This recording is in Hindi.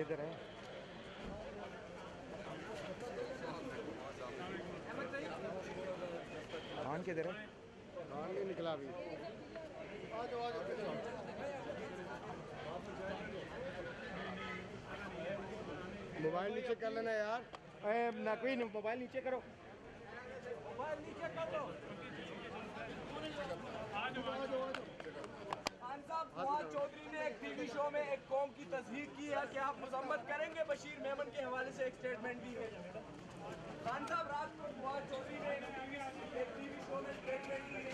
किधर है? खान किधर है? खान नहीं निकला अभी। मोबाइल नीचे कर लेना यार। ना कोई मोबाइल नीचे करो, मोबाइल नीचे कर लो। खान साहब, फवाद चौधरी ने एक टीवी शो में एक कौम की तस्दीक की है कि आप मजम्मत करेंगे? बशीर मेमन के हवाले से एक स्टेटमेंट दी है। खान साहब, रात को फवाद चौधरी ने एक टीवी शो में स्टेटमेंट दी है।